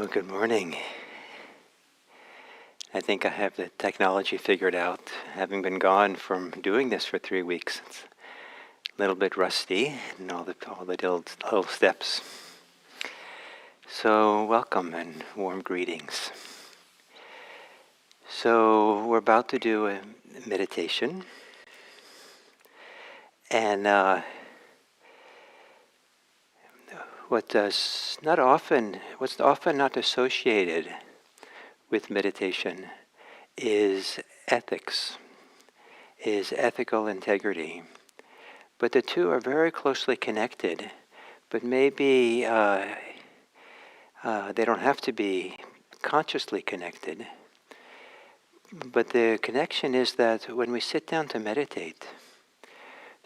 Well, good morning. I think I have the technology figured out. Having been gone from doing this for 3 weeks, it's a little bit rusty and all the little steps. So welcome and warm greetings. So we're about to do a meditation, and what's often not associated with meditation is ethics, is ethical integrity. But the two are very closely connected, but maybe they don't have to be consciously connected. But the connection is that when we sit down to meditate,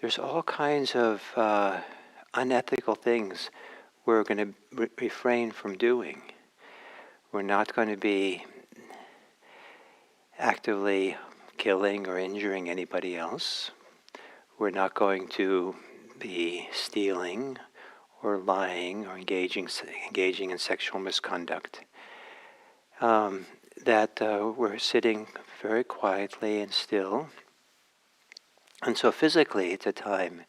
there's all kinds of unethical things we're going to refrain from doing. We're not going to be actively killing or injuring anybody else. We're not going to be stealing or lying or engaging in sexual misconduct. We're sitting very quietly and still. And so physically it's a time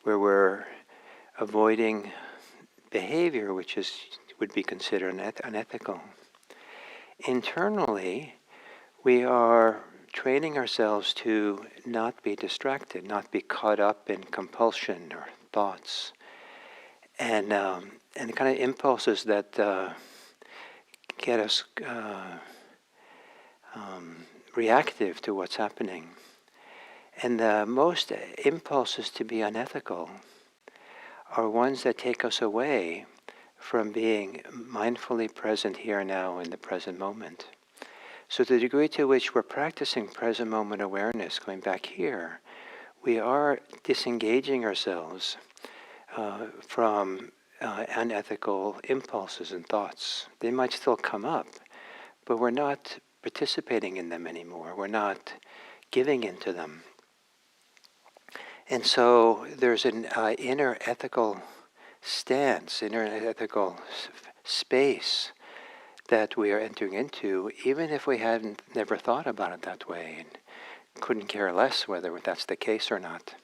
where we're avoiding behavior which would be considered unethical. Internally, we are training ourselves to not be distracted, not be caught up in compulsion or thoughts, and the kind of impulses that get us reactive to what's happening. And the most impulses to be unethical are ones that take us away from being mindfully present here and now in the present moment. So the degree to which we're practicing present moment awareness, going back here, we are disengaging ourselves from unethical impulses and thoughts. They might still come up, but we're not participating in them anymore. We're not giving into them. And so there's an inner ethical stance, inner ethical space that we are entering into, even if we hadn't never thought about it that way and couldn't care less whether that's the case or not.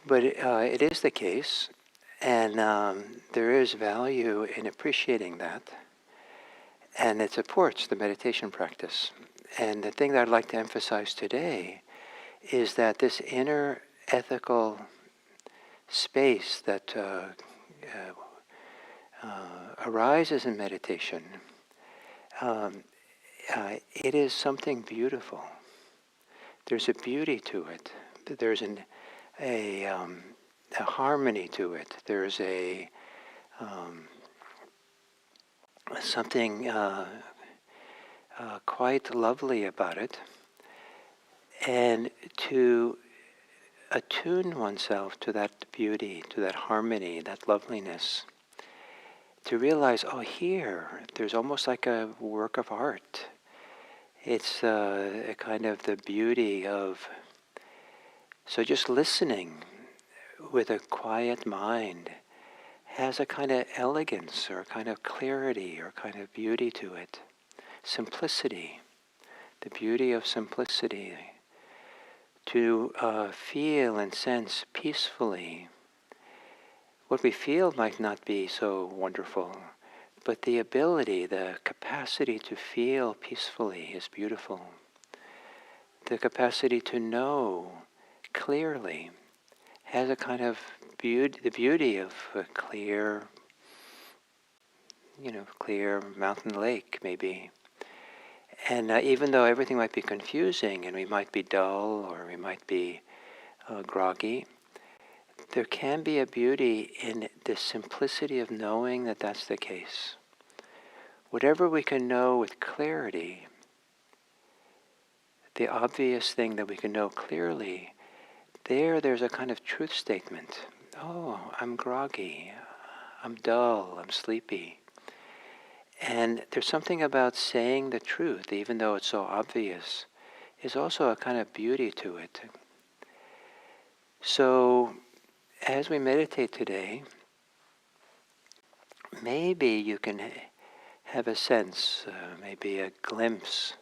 But it is the case, and there is value in appreciating that, and it supports the meditation practice. And the thing that I'd like to emphasize today is that this inner ethical space that arises in meditation, it is something beautiful. There's a beauty to it. There's a harmony to it. There's something quite lovely about it. And to attune oneself to that beauty, to that harmony, that loveliness, to realize, oh, here, there's almost like a work of art. It's a kind of the beauty of, so just listening with a quiet mind has a kind of elegance or a kind of clarity or kind of beauty to it. Simplicity, the beauty of simplicity. To feel and sense peacefully. What we feel might not be so wonderful, but the ability, the capacity to feel peacefully is beautiful. The capacity to know clearly has a kind of beauty, the beauty of a clear mountain lake maybe. And even though everything might be confusing and we might be dull or we might be groggy, there can be a beauty in the simplicity of knowing that that's the case. Whatever we can know with clarity, the obvious thing that we can know clearly, there's a kind of truth statement. Oh, I'm groggy, I'm dull, I'm sleepy. And there's something about saying the truth, even though it's so obvious, is also a kind of beauty to it. So, as we meditate today, maybe you can have a sense, maybe a glimpse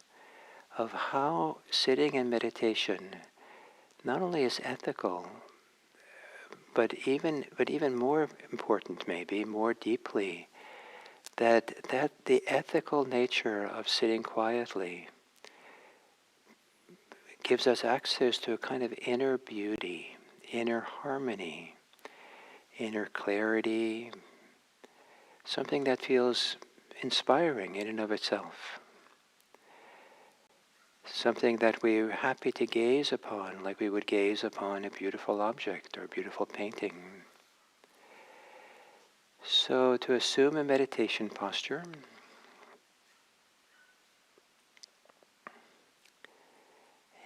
of how sitting in meditation not only is ethical, but even more important, maybe more deeply, that the ethical nature of sitting quietly gives us access to a kind of inner beauty, inner harmony, inner clarity, something that feels inspiring in and of itself. Something that we're happy to gaze upon, like we would gaze upon a beautiful object or a beautiful painting. So to assume a meditation posture,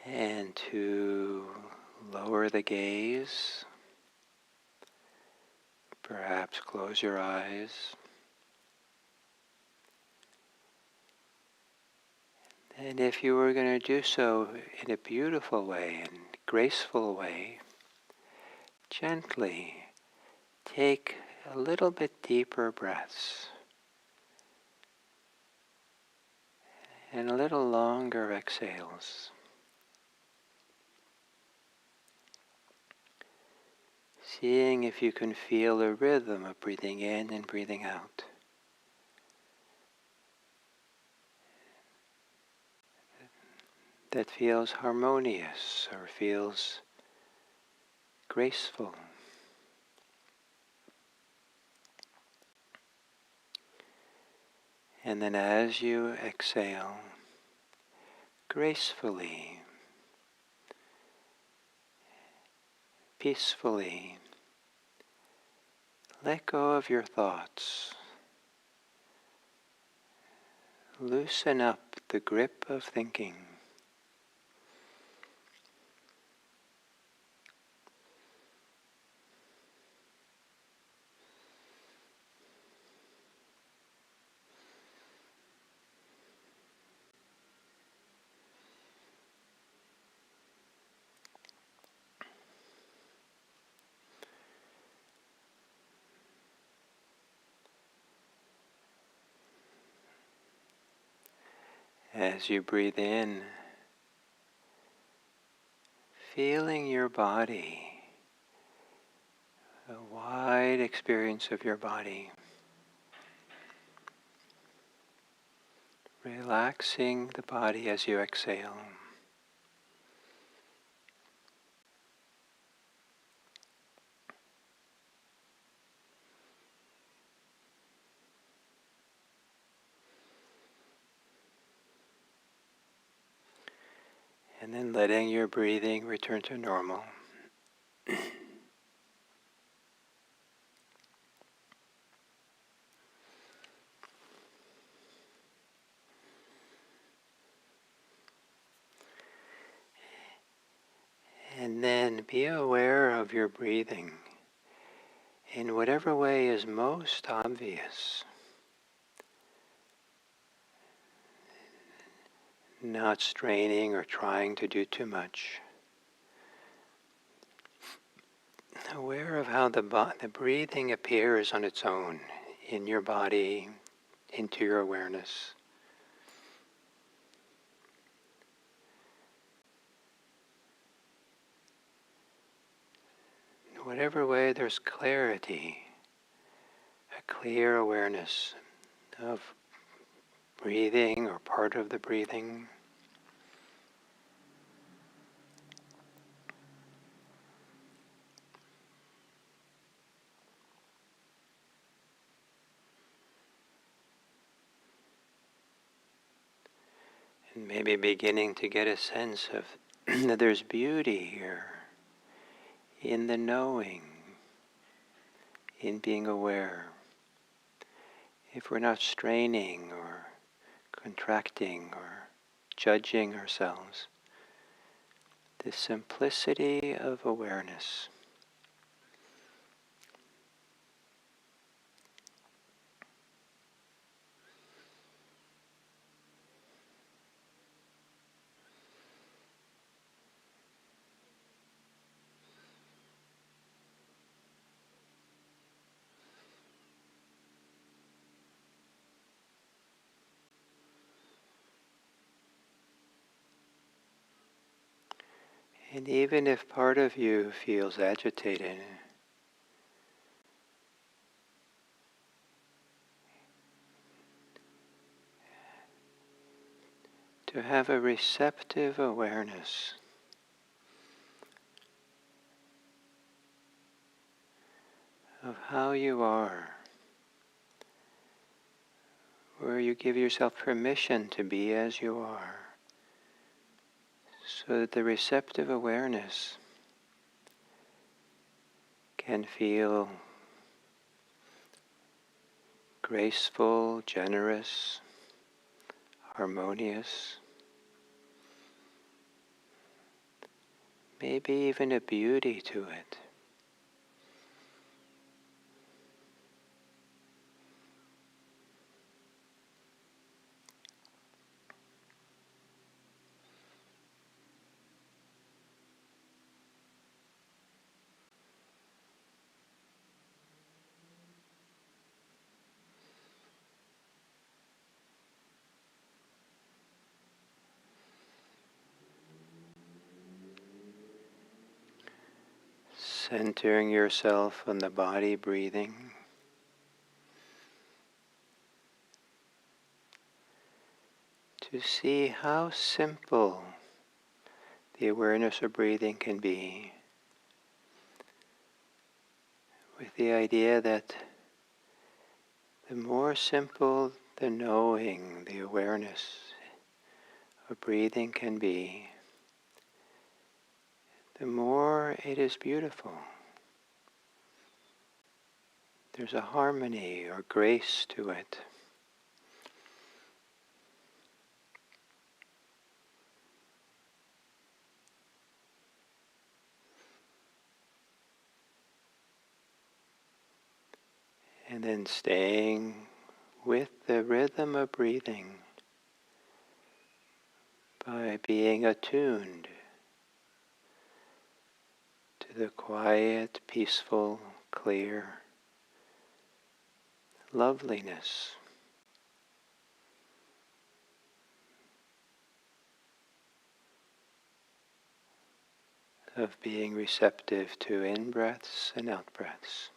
and to lower the gaze, perhaps close your eyes. And if you were going to do so in a beautiful way and graceful way, gently take a little bit deeper breaths and a little longer exhales. Seeing if you can feel a rhythm of breathing in and breathing out. That feels harmonious or feels graceful. And then as you exhale, gracefully, peacefully, let go of your thoughts. Loosen up the grip of thinking. As you breathe in, feeling your body, a wide experience of your body. Relaxing the body as you exhale. And then letting your breathing return to normal. And then be aware of your breathing in whatever way is most obvious. Not straining or trying to do too much. Aware of how the breathing appears on its own in your body, into your awareness. In whatever way there's clarity, a clear awareness of breathing or part of the breathing. And maybe beginning to get a sense of that there's beauty here in the knowing, in being aware. If we're not straining or contracting or judging ourselves, the simplicity of awareness. And even if part of you feels agitated, to have a receptive awareness of how you are, where you give yourself permission to be as you are, so that the receptive awareness can feel graceful, generous, harmonious, maybe even a beauty to it. Centering yourself on the body breathing. To see how simple the awareness of breathing can be, with the idea that the more simple the knowing, the awareness of breathing can be, the more it is beautiful. There's a harmony or grace to it. And then staying with the rhythm of breathing by being attuned to the quiet, peaceful, clear loveliness of being receptive to in-breaths and out-breaths.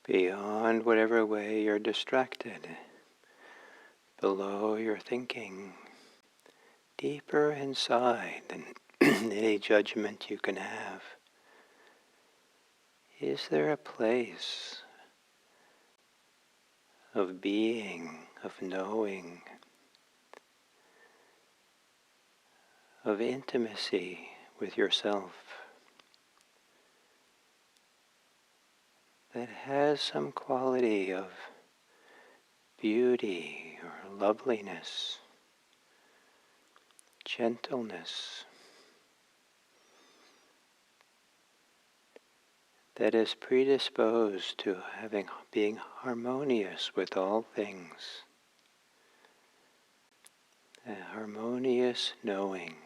beyond whatever way you're distracted, below your thinking, deeper inside than any judgment you can have. Is there a place of being, of knowing, of intimacy with yourself that has some quality of beauty or loveliness, gentleness, that is predisposed to being harmonious with all things, a harmonious knowing.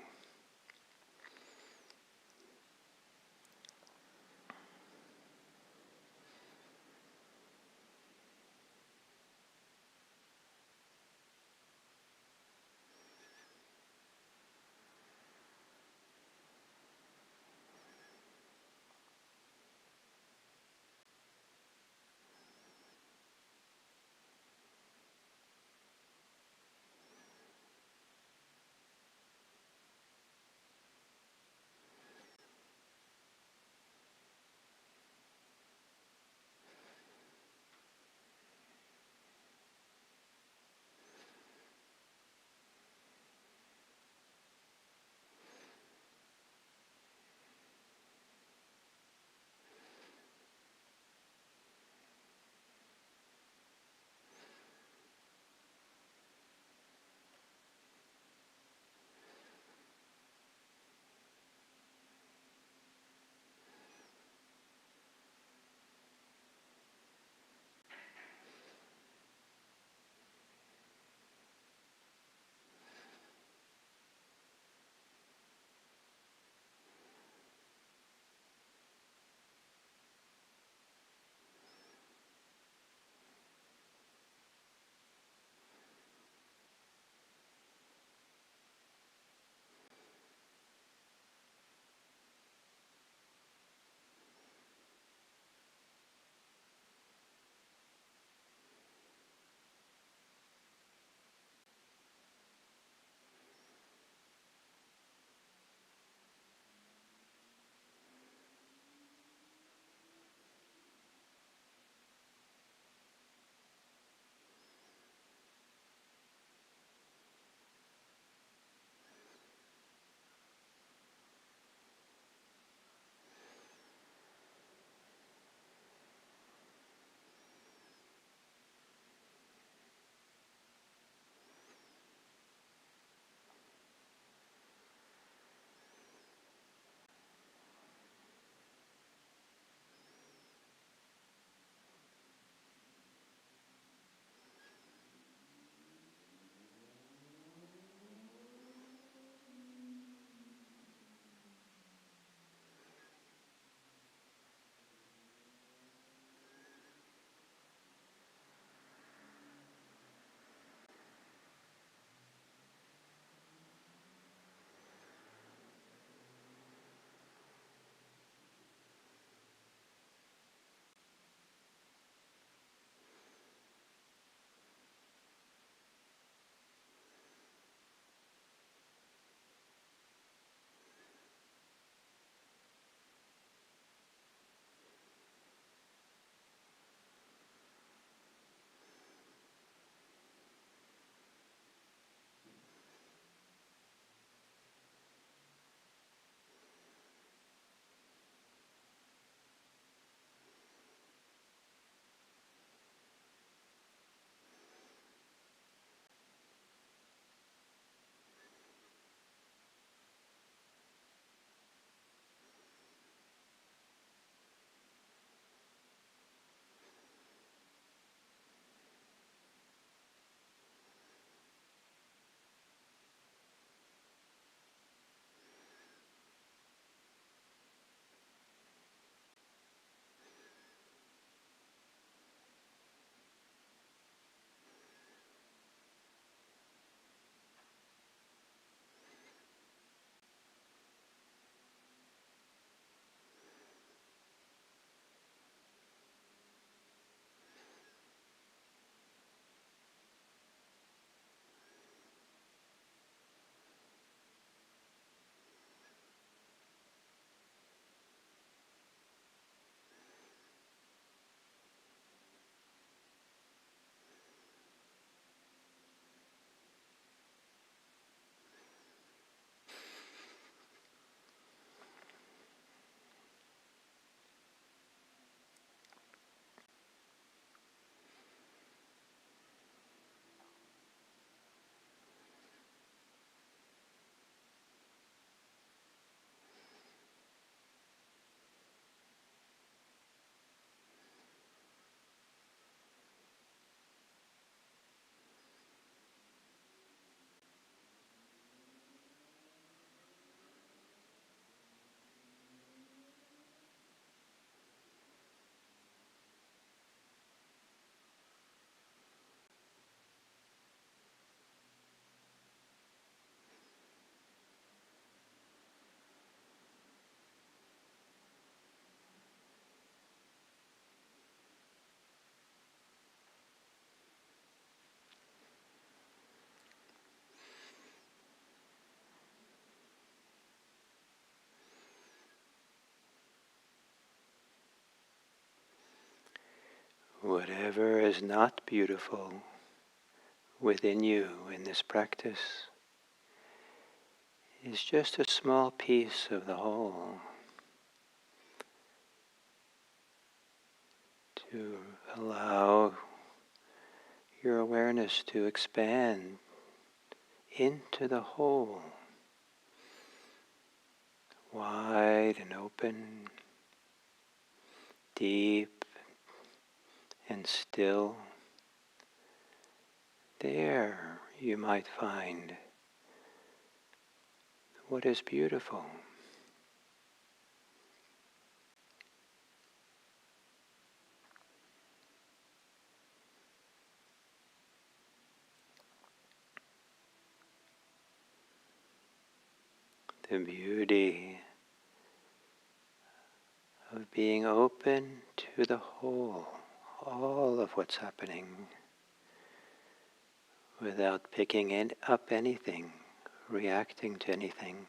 Whatever is not beautiful within you in this practice is just a small piece of the whole. To allow your awareness to expand into the whole, wide and open, deep and still. There you might find what is beautiful. The beauty of being open to the whole, all of what's happening, without picking up anything, reacting to anything.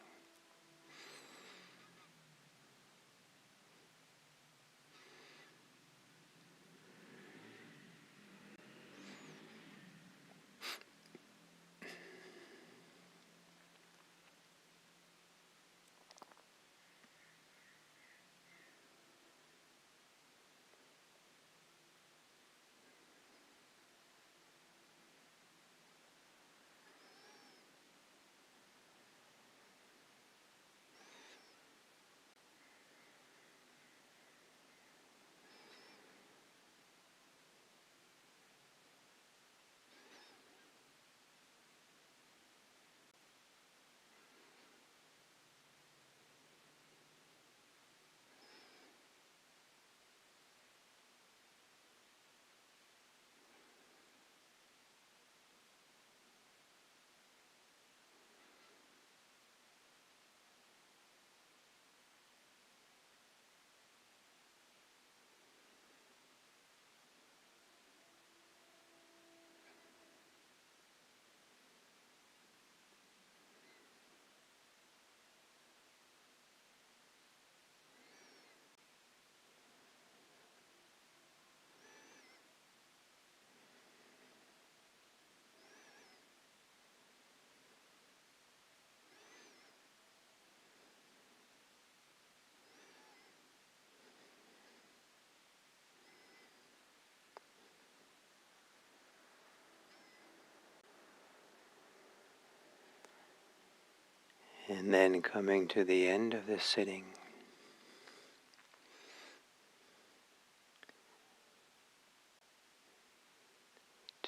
And then coming to the end of this sitting,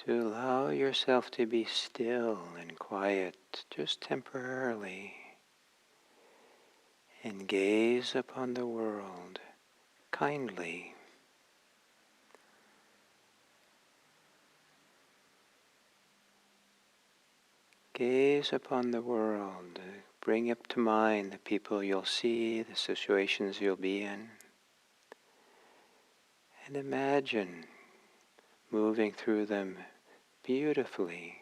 to allow yourself to be still and quiet just temporarily and gaze upon the world kindly. Gaze upon the world, bring up to mind the people you'll see, the situations you'll be in, and imagine moving through them beautifully,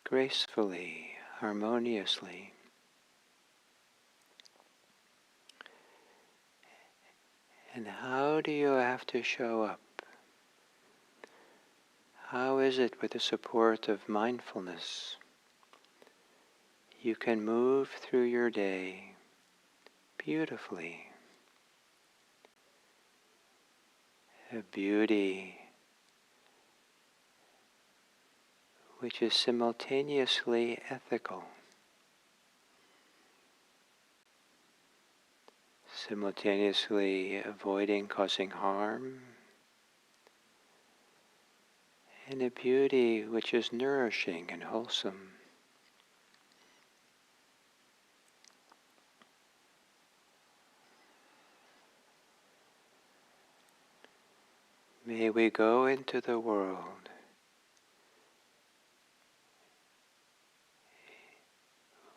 gracefully, harmoniously. And how do you have to show up? How is it with the support of mindfulness you can move through your day beautifully? A beauty which is simultaneously ethical, simultaneously avoiding causing harm, and a beauty which is nourishing and wholesome. May we go into the world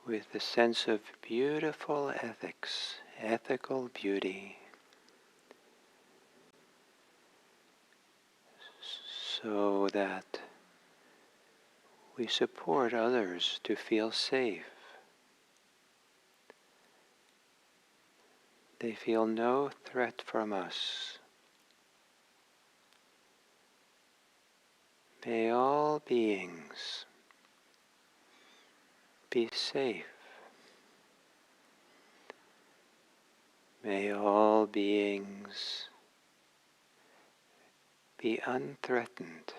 with the sense of beautiful ethics, ethical beauty, so that we support others to feel safe. They feel no threat from us. May all beings be safe. May all beings be unthreatened.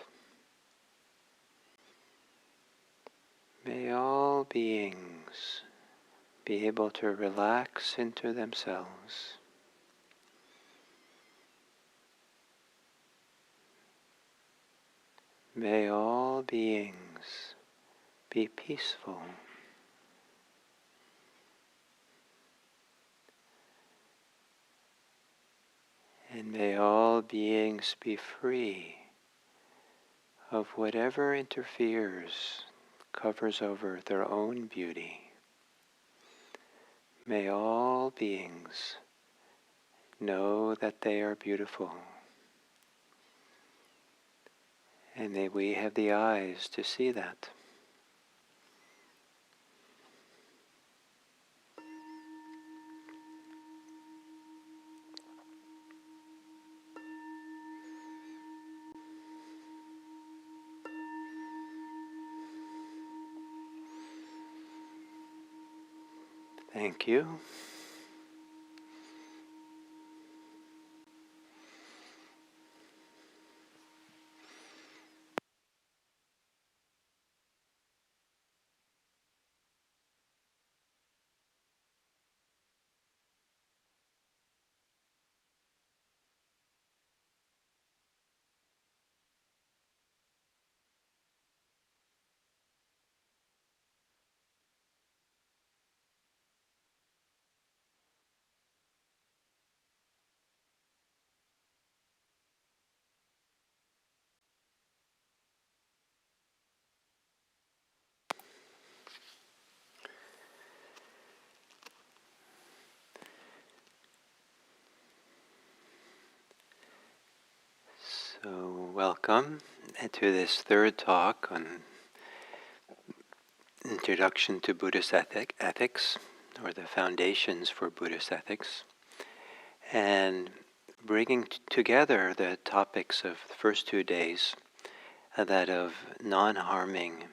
May all beings be able to relax into themselves. May all beings be peaceful. And may all beings be free of whatever interferes, covers over their own beauty. May all beings know that they are beautiful. And may we have the eyes to see that. Thank you. So welcome to this third talk on Introduction to Buddhist Ethics, or the foundations for Buddhist ethics, and bringing together the topics of the first 2 days, that of non-harming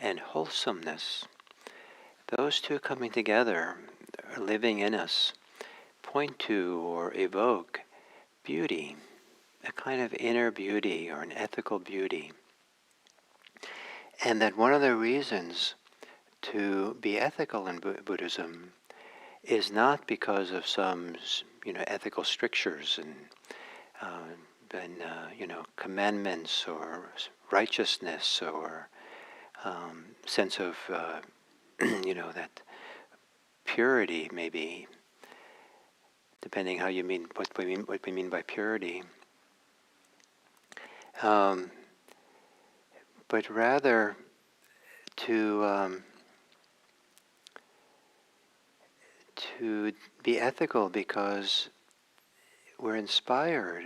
and wholesomeness. Those two coming together, living in us, point to or evoke beauty, a kind of inner beauty or an ethical beauty. And that one of the reasons to be ethical in Buddhism is not because of some, ethical strictures and commandments or righteousness or sense of, that purity, maybe, depending how you mean what we mean by purity. But rather to be ethical because we're inspired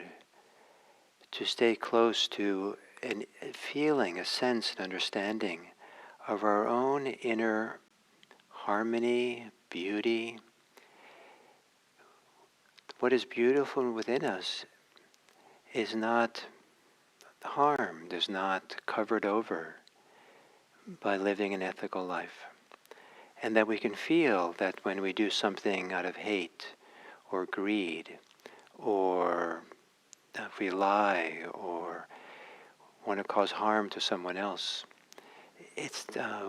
to stay close to a feeling, a sense, an understanding of our own inner harmony, beauty. What is beautiful within us is not harmed, is not covered over by living an ethical life. And that we can feel that when we do something out of hate or greed, or if we lie or want to cause harm to someone else, it's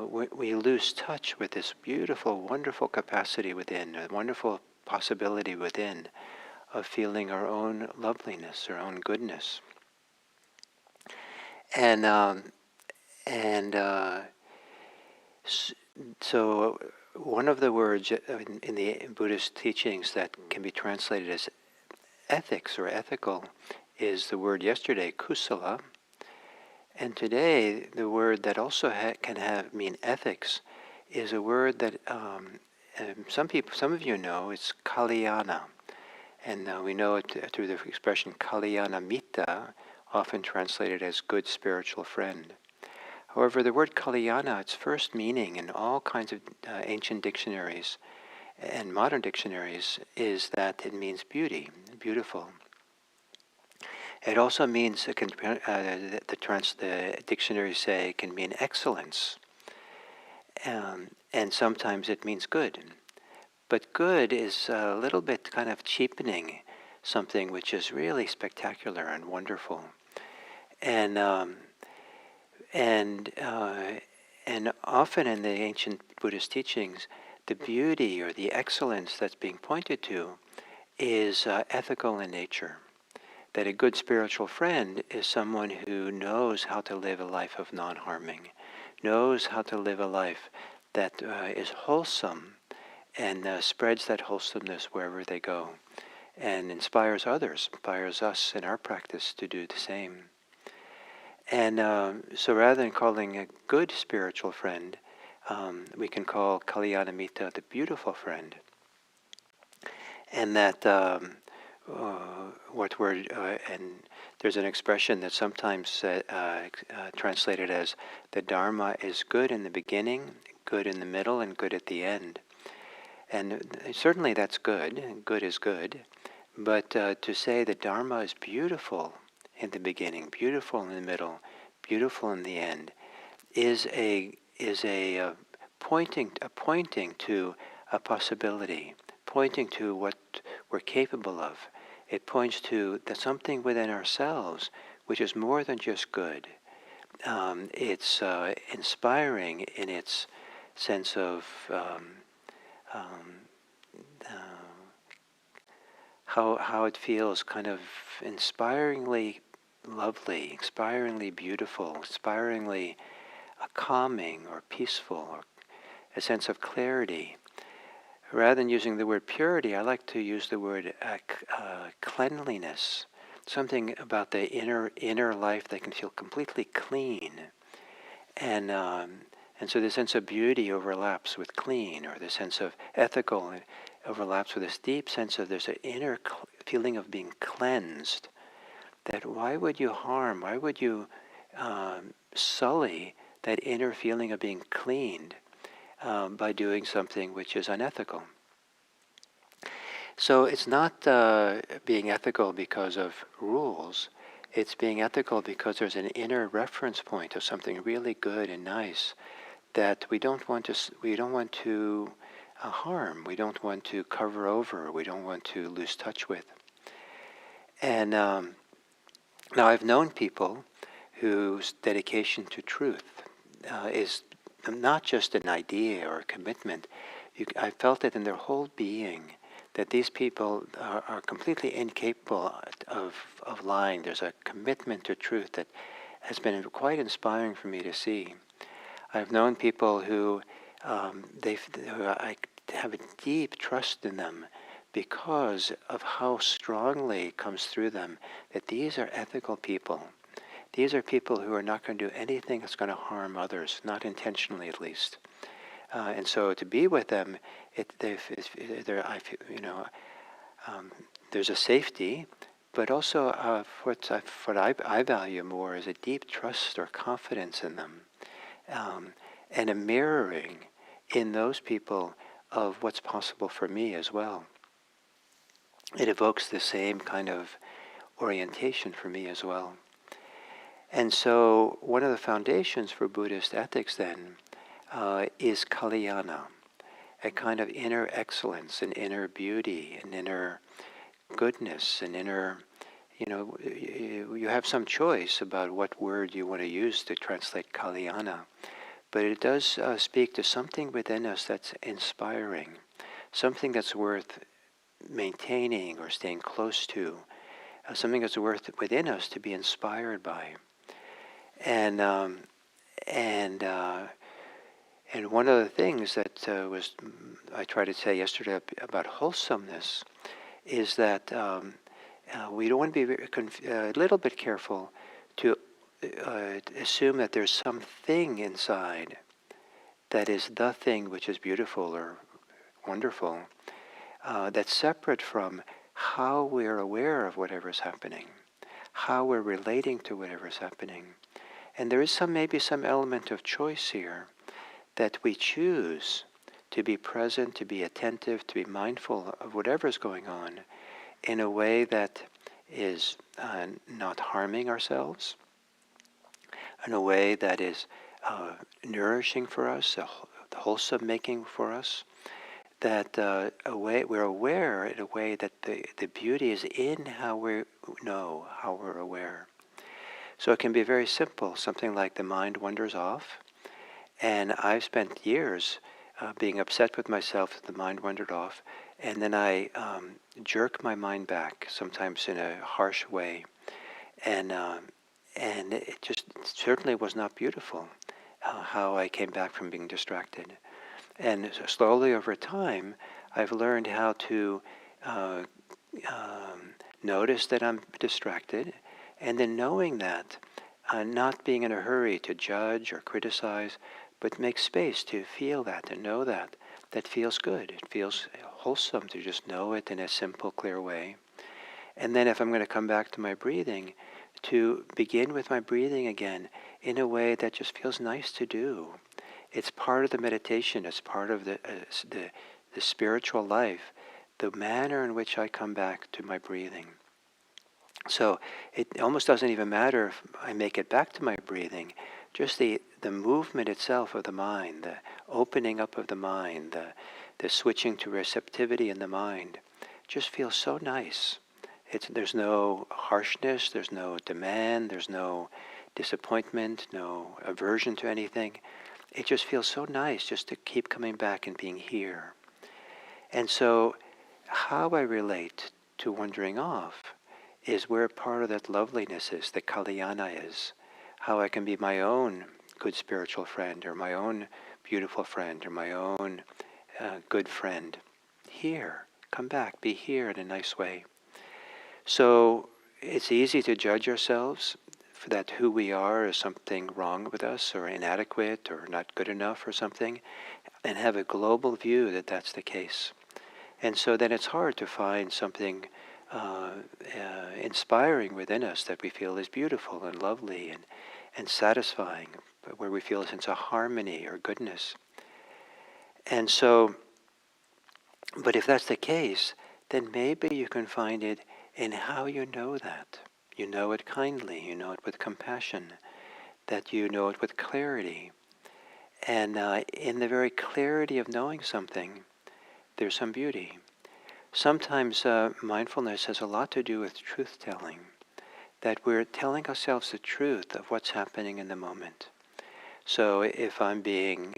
we lose touch with this beautiful, wonderful capacity within, a wonderful possibility within of feeling our own loveliness, our own goodness. So one of the words in the Buddhist teachings that can be translated as ethics or ethical is the word yesterday, kusala. And today, the word that also can mean ethics is a word that some of you know, it's kalyana. And we know it through the expression kalyana mitta, often translated as good spiritual friend. However, the word kalyana, its first meaning in all kinds of ancient dictionaries and modern dictionaries is that it means beauty, beautiful. It also means, the dictionaries say it can mean excellence, and sometimes it means good. But good is a little bit kind of cheapening something which is really spectacular and wonderful. And and and often in the ancient Buddhist teachings, the beauty or the excellence that's being pointed to is ethical in nature. That a good spiritual friend is someone who knows how to live a life of non-harming, knows how to live a life that is wholesome and spreads that wholesomeness wherever they go, and inspires others, inspires us in our practice to do the same. And so rather than calling a good spiritual friend, we can call Kalyanamitta the beautiful friend. And that and there's an expression that's sometimes translated as the Dharma is good in the beginning, good in the middle, and good at the end. And certainly that's good, and good is good. But to say the Dharma is beautiful in the beginning, beautiful in the middle, beautiful in the end, is pointing to a possibility, pointing to what we're capable of. It points to something within ourselves which is more than just good. It's inspiring in its sense of how it feels kind of inspiringly lovely, inspiringly beautiful, inspiringly calming or peaceful, or a sense of clarity. Rather than using the word purity, I like to use the word cleanliness, something about the inner life that can feel completely clean. And so the sense of beauty overlaps with clean, or the sense of ethical overlaps with this deep sense of there's an inner feeling of being cleansed. That why would you harm, why would you sully that inner feeling of being cleaned by doing something which is unethical? So it's not being ethical because of rules. It's being ethical because there's an inner reference point of something really good and nice that we don't want to harm, we don't want to cover over, we don't want to lose touch with. And now I've known people whose dedication to truth is not just an idea or a commitment. I felt it in their whole being, that these people are completely incapable of lying. There's a commitment to truth that has been quite inspiring for me to see. I've known people who I have a deep trust in them because of how strongly it comes through them that these are ethical people. These are people who are not going to do anything that's going to harm others, not intentionally at least. And so to be with them, there's a safety, but also what I value more is a deep trust or confidence in them, and a mirroring in those people of what's possible for me as well. It evokes the same kind of orientation for me as well. And so one of the foundations for Buddhist ethics then is kalyana, a kind of inner excellence, an inner beauty, an inner goodness, an inner, you have some choice about what word you want to use to translate kalyana, but it does speak to something within us that's inspiring, something that's worth maintaining or staying close to, something that's worth within us to be inspired by. And one of the things that I tried to say yesterday about wholesomeness is that we don't want to be a little bit careful to assume that there's something inside that is the thing which is beautiful or wonderful, that's separate from how we're aware of whatever's happening, how we're relating to whatever's happening. And there is maybe some element of choice here, that we choose to be present, to be attentive, to be mindful of whatever's going on in a way that is not harming ourselves, in a way that is nourishing for us, wholesome making for us, that we're aware in a way that the beauty is in how we know, how we're aware. So it can be very simple, something like the mind wanders off, and I've spent years being upset with myself that the mind wandered off, and then I jerk my mind back, sometimes in a harsh way, and it just certainly was not beautiful how I came back from being distracted. And slowly over time, I've learned how to uh, notice that I'm distracted, and then knowing that, not being in a hurry to judge or criticize, but make space to feel that, to know that. That feels good. It feels wholesome to just know it in a simple, clear way. And then if I'm going to come back to my breathing, to begin with my breathing again in a way that just feels nice to do. It's part of the meditation. It's part of the spiritual life, the manner in which I come back to my breathing. So it almost doesn't even matter if I make it back to my breathing. Just the movement itself of the mind, the opening up of the mind, the switching to receptivity in the mind, just feels so nice. There's no harshness, there's no demand, there's no disappointment, no aversion to anything. It just feels so nice just to keep coming back and being here. And so how I relate to wandering off is where part of that loveliness is, the kalyana is, how I can be my own good spiritual friend, or my own beautiful friend, or my own good friend. Here, come back, be here in a nice way. So it's easy to judge ourselves for that who we are is something wrong with us, or inadequate, or not good enough, or something, and have a global view that that's the case. And so then it's hard to find something inspiring within us that we feel is beautiful and lovely and satisfying, where we feel a sense of harmony or goodness. And so, but if that's the case, then maybe you can find it in how you know that. You know it kindly, you know it with compassion, that you know it with clarity. And in the very clarity of knowing something, there's some beauty. Sometimes mindfulness has a lot to do with truth-telling, that we're telling ourselves the truth of what's happening in the moment. So if I'm being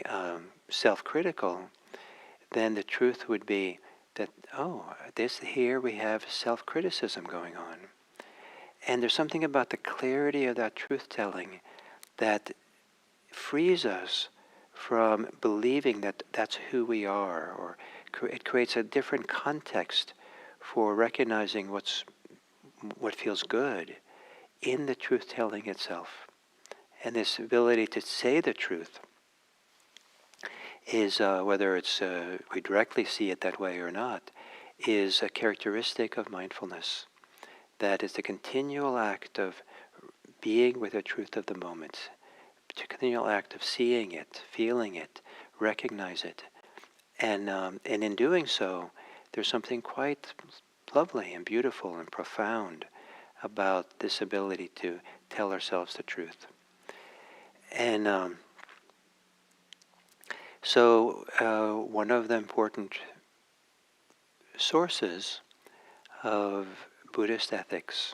self-critical, then the truth would be that, here we have self-criticism going on. And there's something about the clarity of that truth-telling that frees us from believing that that's who we are, or it creates a different context for recognizing what feels good in the truth-telling itself. And this ability to say the truth is, whether it's we directly see it that way or not, is a characteristic of mindfulness. That is the continual act of being with the truth of the moment, the continual act of seeing it, feeling it, recognize it. And in doing so, there's something quite lovely and beautiful and profound about this ability to tell ourselves the truth. And so one of the important sources of Buddhist ethics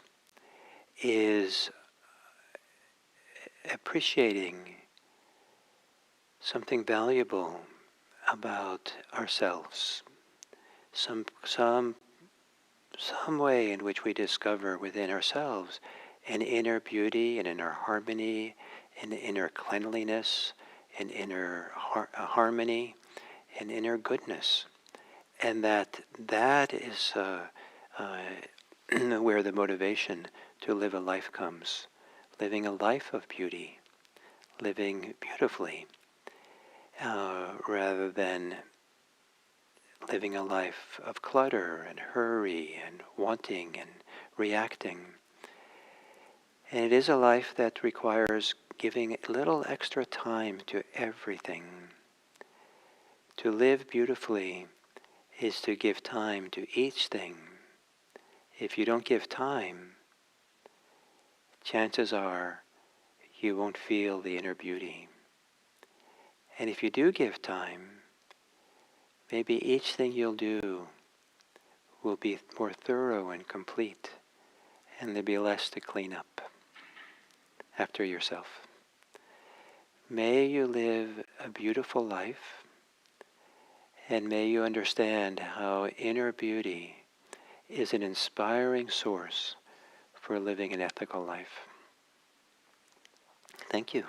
is appreciating something valuable about ourselves, some way in which we discover within ourselves an inner beauty, an inner harmony, an inner cleanliness, an inner harmony, an inner goodness. And that is where the motivation to live a life comes. Living a life of beauty, living beautifully, rather than living a life of clutter and hurry and wanting and reacting. And it is a life that requires giving a little extra time to everything. To live beautifully is to give time to each thing If you don't give time, chances are you won't feel the inner beauty. And if you do give time, maybe each thing you'll do will be more thorough and complete, and there'll be less to clean up after yourself. May you live a beautiful life, and may you understand how inner beauty is an inspiring source for living an ethical life. Thank you.